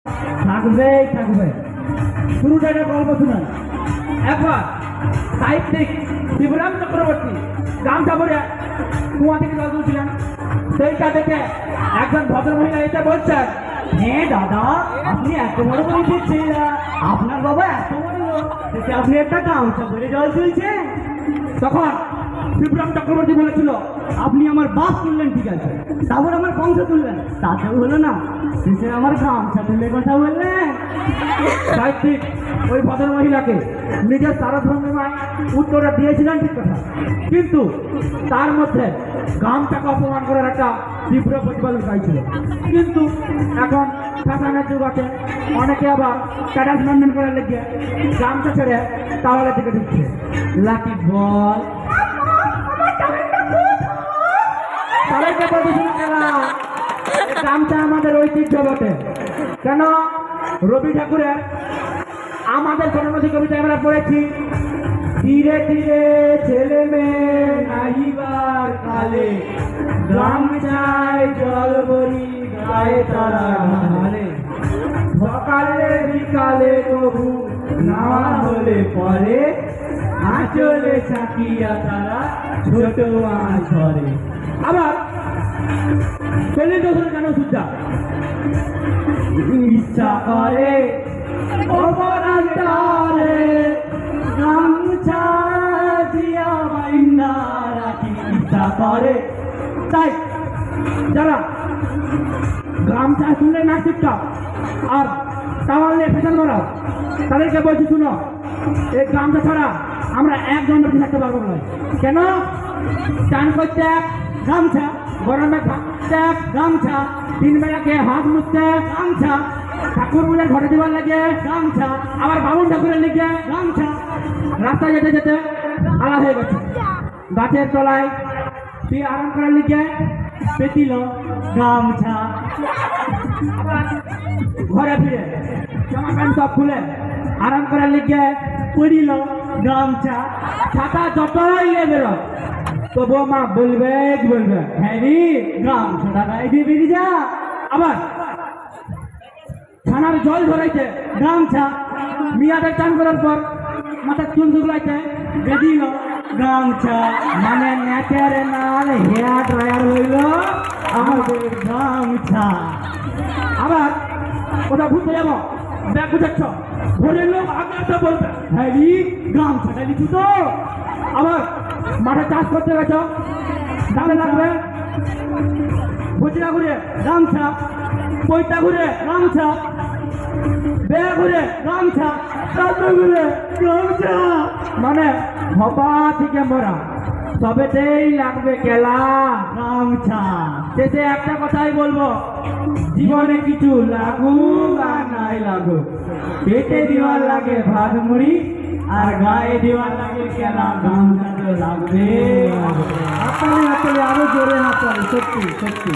থাকবেই থাকবে। শুরুটা একটা গল্প শুনেন। একবার সাহিত্যিক শিবরাম চক্রবর্তী গামছা পরে কুয়া থেকে জল তুলছিলেন। সেইটা দেখে একজন ভদ্রমহিলা এসে বলছেন, হ্যাঁ দাদা, আপনি এত বড় করে দিচ্ছেন, আপনার বাবা এত বড় লোক, দেখে আপনি একটা গামছা পরে জল তুলছেন। তখন শিবরাম চক্রবর্তী বলেছিল, আপনি আমার বাপ তুললেন ঠিক আছে, তারপর আমার বংশ তুললেন, তাতেও হলো না, শেষে আমার গামছা তুলে কথা বললেন। সাহিত্যিক ওই ভদ্র মহিলাকে নিজের তারতম্যময় উত্তরটা দিয়েছিলেন ঠিক কথা, কিন্তু তার মধ্যে গামটাকে অপমান করার একটা তীব্র প্রতিপাদন চাইছিল। কিন্তু এখন ফ্যাশনের যুগ আছে, অনেকে আবার স্ট্যাটাস মেনটেন করার লেগে গামটা ছেড়ে তাহলে দিকে ঢুকছে। লাকি বল তাদেরকে প্রদর্শন করা গামছা আমাদের ঐতিহ্য বটে। কেন? রবি ঠাকুরের আমাদের জন্মদিন কবিতা আমরা পড়েছি, ধীরে ধীরে ছেলে মেয়ে নাহিবার কালে, গামছায় জল ভরি গায়ে তারা ঢালে, সকালে বিকালে কবু না হলে পরে, আঁচলে ছাকিয়া তারা ছোট মাছ ধরে। আবার ছেলে দোষণ কেন সুদ্ধা ইচ্ছা করে অপরান্তারে গামছা দিয়া বাইন্দা রাখি, ইচ্ছা করে। তাই যারা গামছা শুনলে না শিক্ষা আর তাহলে ফ্যাশন করা, তাদেরকে বলছি শুনো, এই গামছা ছাড়া আমরা একজন বেশি থাকতে পারবো না। কেন? চান করতে গামছা, গরমে থাকতে গামছা, তিন বেলাকে হাত মুছতে গামছা, ঠাকুর বলে ঘরে দেওয়ার লাগে গামছা, আবার বাবুন ঠাকুরের লেগে গামছা, রাস্তায় যেতে যেতে আলা হয়ে গেছে, গাছের তলায় তুই আরাম করার লিগে পেতিল গামছা, আবার ঘরে ফিরে জামা প্যান্ট সব খুলে আরাম করার লিগে পড়িল গামছা, ছাতা যতই লেগে তবু মা বলবে হ্যাঁ রে গামছাটা গায়ে দিয়ে বেরিয়ে যা। আবার ছানার জল ধরাইছে গামছা, মিয়াদের চান করার পর মাথার চুল ধুলাইছে বেদিল গামছা, মানে ন্যাচারাল হেয়ার ড্রায়ার হইল আমাদের গামছা। আবার কোথাও ঘুরতে যাবো, ব্যাগ বুঝাচ্ছ, ভোরের লোক আগে বলবে হ্যাঁ রে গামছাটা লিখু তো। আবার মাঠে চাষ করতে গেছ, দামে লাগবে ভুজিরা ঘুরে গামছা, পৈতা ঘুরে গামছা, বেয়া ঘুরে গামছা, তাতে ঘুরে গামছা, মানে হবা থেকে মরা সবেতেই লাগবে কেলা গামছা। শেষে একটা কথাই বলবো, জীবনে কিছু লাগুক আর নাই লাগুক, পেটে দেওয়ার লাগে ভাত মুড়ি আর গায়ে দেওয়ার লাগে কেলা, গামছা তো লাগবে। হাততালি আরো জোরে হাততালি, সত্যি সত্যি।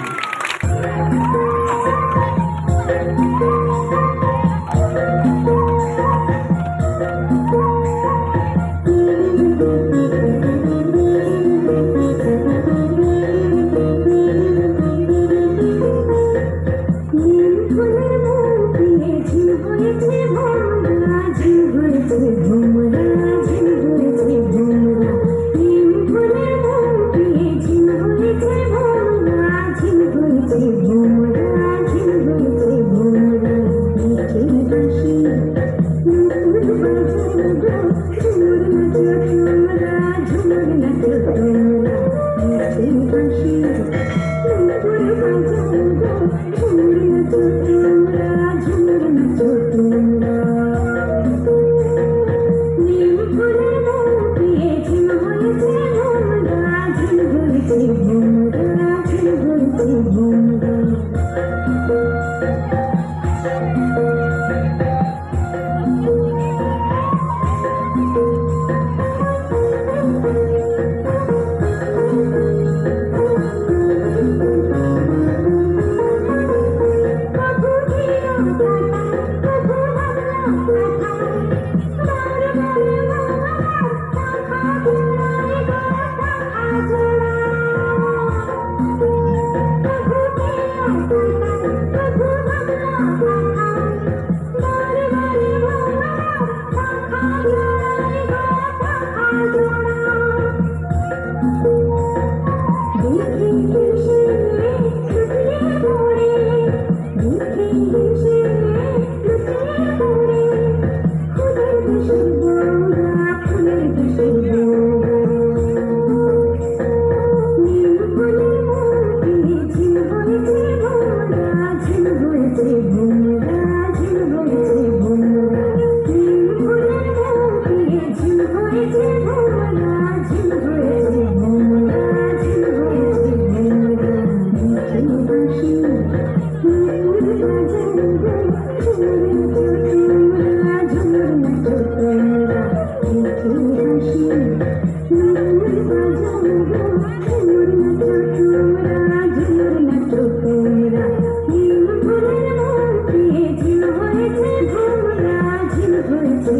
ঝিল হয়েছে ভোমরা ঝিল হয়েছে